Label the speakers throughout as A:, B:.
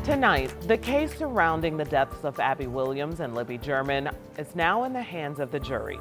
A: Tonight, the case surrounding the deaths of Abby Williams and Libby German is now in the hands of the jury.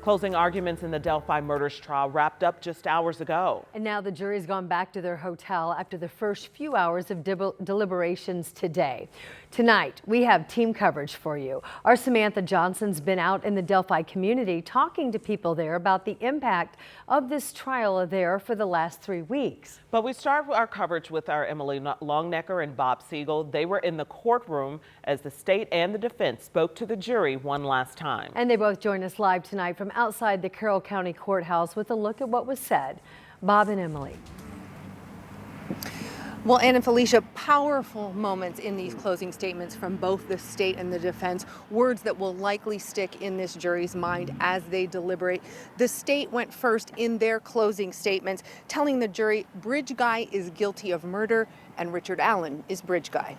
A: Closing arguments in the Delphi murders trial wrapped up just hours ago.
B: And now the jury's gone back to their hotel after the first few hours of deliberations today. Tonight, we have team coverage for you. Our Samantha Johnson's been out in the Delphi community talking to people there about the impact of this trial there for the last 3 weeks.
A: But we start our coverage with our Emily Longnecker and Bob Siegel. They were in the courtroom as the state and the defense spoke to the jury one last time.
B: And they both join us live tonight from outside the Carroll County Courthouse with a look at what was said. Bob and Emily.
C: Well, Ann and Felicia, powerful moments in these closing statements from both the state and the defense, words that will likely stick in this jury's mind as they deliberate. The state went first in their closing statements, telling the jury Bridge Guy is guilty of murder and Richard Allen is Bridge Guy.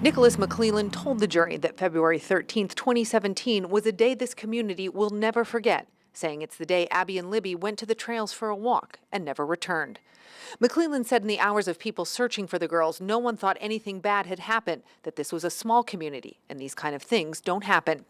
C: Nicholas McClellan told the jury that February 13th, 2017 was a day this community will never forget, saying it's the day Abby and Libby went to the trails for a walk and never returned. McClellan said in the hours of people searching for the girls, no one thought anything bad had happened, that this was a small community and these kind of things don't happen.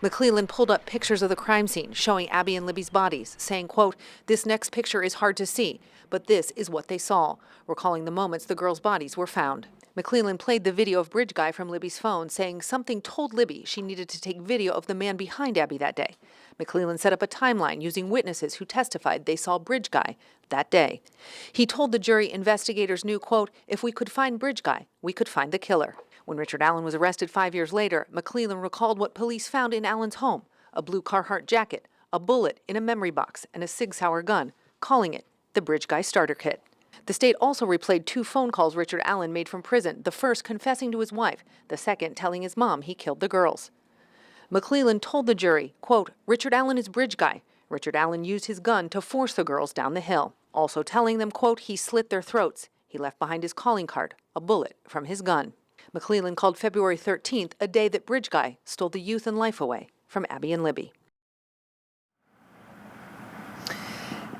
C: McClellan pulled up pictures of the crime scene showing Abby and Libby's bodies, saying, quote, "This next picture is hard to see, but this is what they saw," recalling the moments the girls' bodies were found. McClellan played the video of Bridge Guy from Libby's phone, saying something told Libby she needed to take video of the man behind Abby that day. McClellan set up a timeline using witnesses who testified they saw Bridge Guy that day. He told the jury investigators knew, quote, "If we could find Bridge Guy, we could find the killer." When Richard Allen was arrested 5 years later, McClellan recalled what police found in Allen's home: a blue Carhartt jacket, a bullet in a memory box, and a Sig Sauer gun, calling it the Bridge Guy starter kit. The state also replayed 2 phone calls Richard Allen made from prison, the first confessing to his wife, the second telling his mom he killed the girls. McClellan told the jury, quote, "Richard Allen is Bridge Guy. Richard Allen used his gun to force the girls down the hill," also telling them, quote, "He slit their throats. He left behind his calling card, a bullet from his gun." McClellan called February 13th a day that Bridge Guy stole the youth and life away from Abby and Libby.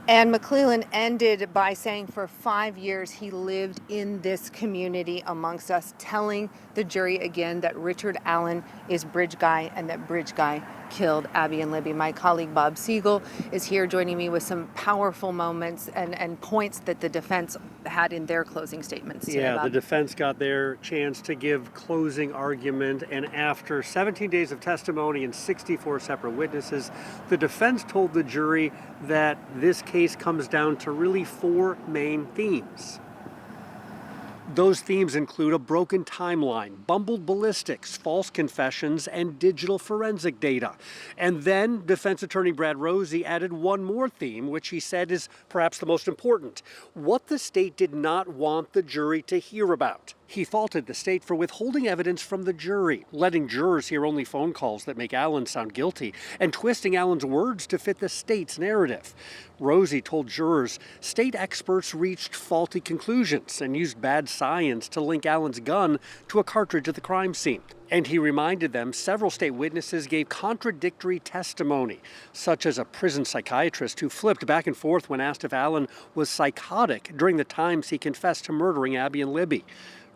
C: And McClellan ended by saying for 5 years he lived in this community amongst us, telling the jury again that Richard Allen is Bridge Guy and that Bridge Guy killed Abby and Libby. My colleague Bob Siegel is here joining me with some powerful moments and points that the defense had in their closing statements.
D: Yeah, the defense got their chance to give closing argument, and after 17 days of testimony and 64 separate witnesses, the defense told the jury that this case comes down to really 4 main themes. Those themes include a broken timeline, bumbled ballistics, false confessions, and digital forensic data. And then defense attorney Brad Rosie added one more theme, which he said is perhaps the most important: what the state did not want the jury to hear about. He faulted the state for withholding evidence from the jury, letting jurors hear only phone calls that make Allen sound guilty, and twisting Allen's words to fit the state's narrative. Rosie told jurors state experts reached faulty conclusions and used bad science to link Allen's gun to a cartridge at the crime scene. And he reminded them several state witnesses gave contradictory testimony, such as a prison psychiatrist who flipped back and forth when asked if Allen was psychotic during the times he confessed to murdering Abby and Libby.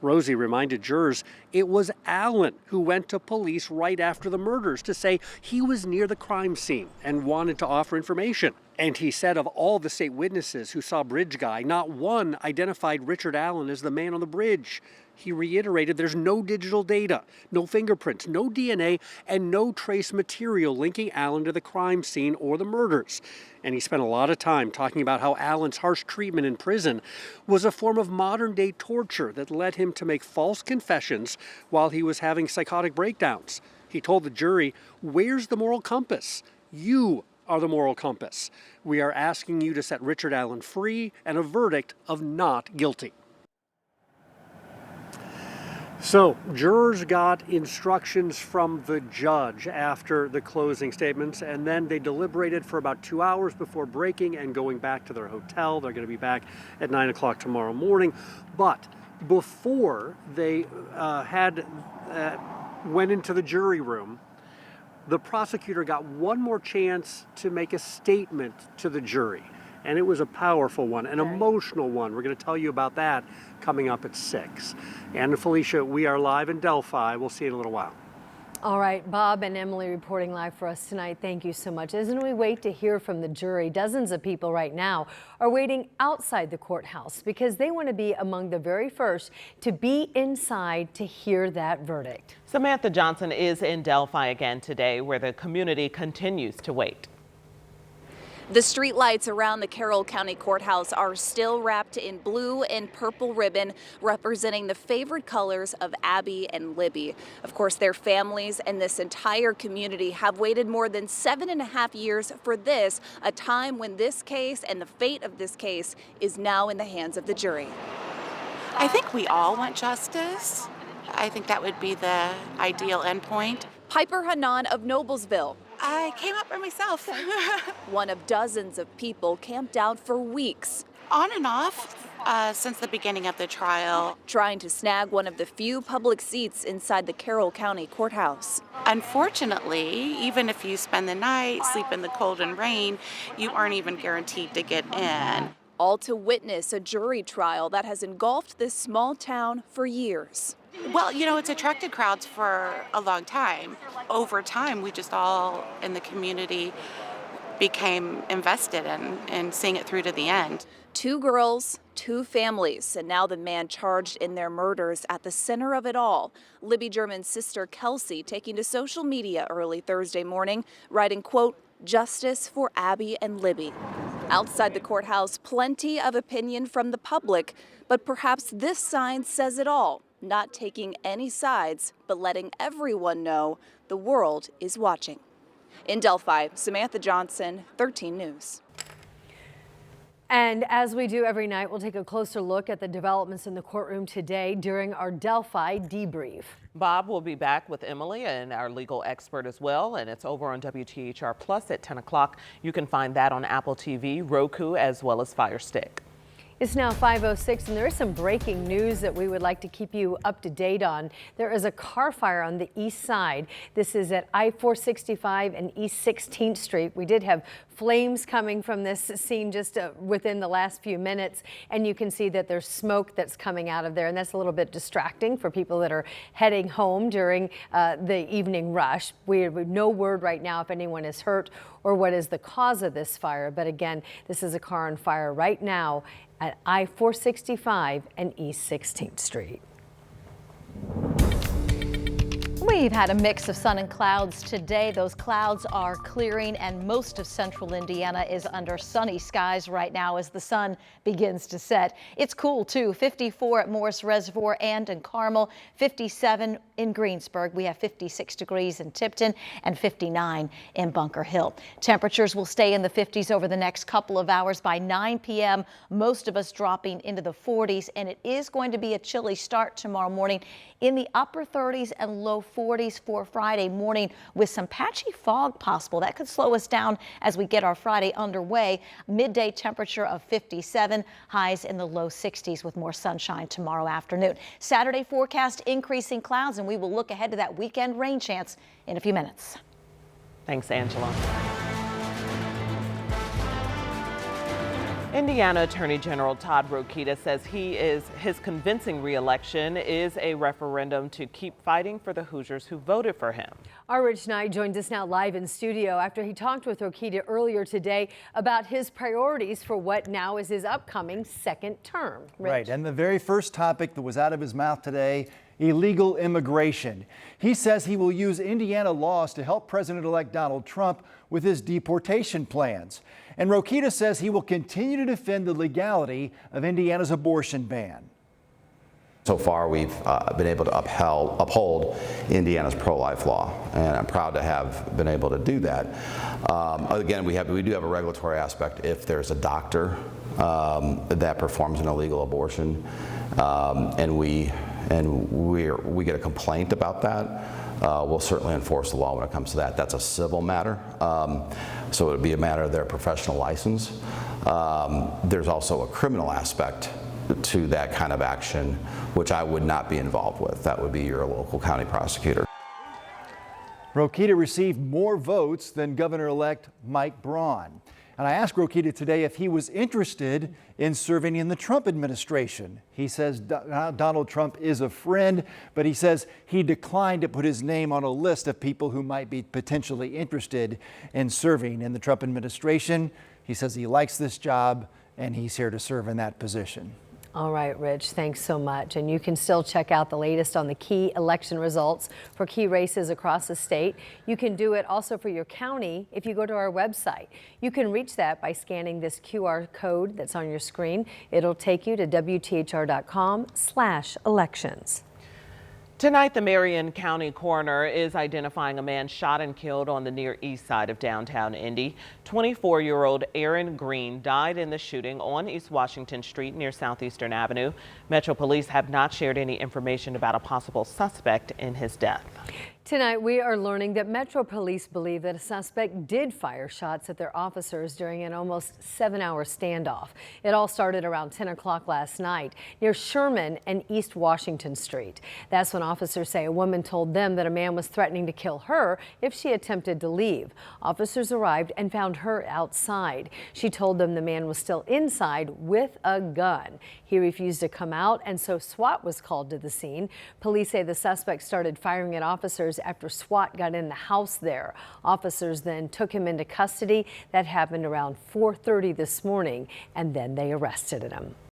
D: Rosie reminded jurors it was Allen who went to police right after the murders to say he was near the crime scene and wanted to offer information. And he said of all the state witnesses who saw Bridge Guy, not one identified Richard Allen as the man on the bridge. He reiterated there's no digital data, no fingerprints, no DNA, and no trace material linking Allen to the crime scene or the murders. And he spent a lot of time talking about how Allen's harsh treatment in prison was a form of modern-day torture that led him to make false confessions while he was having psychotic breakdowns. He told the jury, "Where's the moral compass? You are the moral compass. We are asking you to set Richard Allen free and a verdict of not guilty." So, jurors got instructions from the judge after the closing statements, and then they deliberated for about 2 hours before breaking and going back to their hotel. They're going to be back at 9 o'clock tomorrow morning. But before they went into the jury room, the prosecutor got one more chance to make a statement to the jury. and it was a powerful one, an emotional one. We're going to tell you about that coming up at 6. And Felicia, we are live in Delphi. We'll see you in a little while.
B: All right, Bob and Emily reporting live for us tonight. Thank you so much. As we wait to hear from the jury, dozens of people right now are waiting outside the courthouse because they want to be among the very first to be inside to hear that verdict.
A: Samantha Johnson is in Delphi again today, where the community continues to wait.
E: The streetlights around the Carroll County Courthouse are still wrapped in blue and purple ribbon, representing the favorite colors of Abby and Libby. Of course, their families and this entire community have waited more than 7.5 years for this, a time when this case and the fate of this case is now in the hands of the jury.
F: I think we all want justice. I think that would be the ideal endpoint.
E: Piper Hanan of Noblesville.
F: I came up by myself.
E: One of dozens of people camped out for weeks.
F: On and off since the beginning of the trial.
E: Trying to snag one of the few public seats inside the Carroll County Courthouse.
F: Unfortunately, even if you spend the night, sleep in the cold and rain, you aren't even guaranteed to get in.
E: All to witness a jury trial that has engulfed this small town for years.
F: Well, you know, it's attracted crowds for a long time. Over time, we just all in the community became invested in seeing it through to the end.
E: 2 girls, 2 families, and now the man charged in their murders at the center of it all. Libby German's sister Kelsey taking to social media early Thursday morning, writing, quote, "Justice for Abby and Libby." Outside the courthouse, plenty of opinion from the public, but perhaps this sign says it all. Not taking any sides, but letting everyone know the world is watching. In Delphi, Samantha Johnson, 13 News.
B: And as we do every night, we'll take a closer look at the developments in the courtroom today during our Delphi debrief.
A: Bob will be back with Emily and our legal expert as well, and it's over on WTHR Plus at 10 o'clock. You can find that on Apple TV, Roku, as well as Fire Stick.
B: It's now 5:06, and there is some breaking news that we would like to keep you up to date on. There is a car fire on the east side. This is at I-465 and East 16th Street. We did have flames coming from this scene just within the last few minutes, and you can see that there's smoke that's coming out of there, and that's a little bit distracting for people that are heading home during the evening rush. We have no word right now if anyone is hurt or what is the cause of this fire, but again, this is a car on fire right now at I-465 and East 16th Street.
G: We've had a mix of sun and clouds today. Those clouds are clearing and most of central Indiana is under sunny skies right now as the sun begins to set. It's cool too. 54 at Morris Reservoir and in Carmel, 57 in Greensburg. We have 56 degrees in Tipton and 59 in Bunker Hill. Temperatures will stay in the 50s over the next couple of hours. By 9 p.m., most of us dropping into the 40s, and it is going to be a chilly start tomorrow morning in the upper 30s and low 40s for Friday morning with some patchy fog possible. That could slow us down as we get our Friday underway. Midday temperature of 57, highs in the low 60s with more sunshine tomorrow afternoon. Saturday forecast increasing clouds, and we will look ahead to that weekend rain chance in a few minutes.
A: Thanks, Angela. Indiana Attorney General Todd Rokita says his convincing re-election is a referendum to keep fighting for the Hoosiers who voted for him.
B: Our Rich Knight joins us now live in studio after he talked with Rokita earlier today about his priorities for what now is his upcoming second term. Rich.
H: Right, and the very first topic that was out of his mouth today, illegal immigration. He says he will use Indiana laws to help President-elect Donald Trump with his deportation plans. And Rokita says he will continue to defend the legality of Indiana's abortion ban.
I: So far, we've been able to uphold Indiana's pro-life law, and I'm proud to have been able to do that. Again, we do have a regulatory aspect. If there's a doctor that performs an illegal abortion, and we get a complaint about that, we'll certainly enforce the law when it comes to that. That's a civil matter, so it would be a matter of their professional license. There's also a criminal aspect to that kind of action, which I would not be involved with. That would be your local county prosecutor.
H: Rokita received more votes than Governor-elect Mike Braun. And I asked Rokita today if he was interested in serving in the Trump administration. He says Donald Trump is a friend, but he says he declined to put his name on a list of people who might be potentially interested in serving in the Trump administration. He says he likes this job and he's here to serve in that position.
B: All right, Rich, thanks so much. And you can still check out the latest on the key election results for key races across the state. You can do it also for your county if you go to our website. You can reach that by scanning this QR code that's on your screen. It'll take you to WTHR.com/elections.
A: Tonight, the Marion County coroner is identifying a man shot and killed on the Near East side of downtown Indy. 24-year-old Aaron Green died in the shooting on East Washington Street near Southeastern Avenue. Metro Police have not shared any information about a possible suspect in his death.
B: Tonight, we are learning that Metro Police believe that a suspect did fire shots at their officers during an almost 7-hour standoff. It all started around 10 o'clock last night near Sherman and East Washington Street. That's when officers say a woman told them that a man was threatening to kill her if she attempted to leave. Officers arrived and found her outside. She told them the man was still inside with a gun. He refused to come out, and so SWAT was called to the scene. Police say the suspect started firing at officers after SWAT got in the house there. Officers then took him into custody. That happened around 4:30 this morning, and then they arrested him.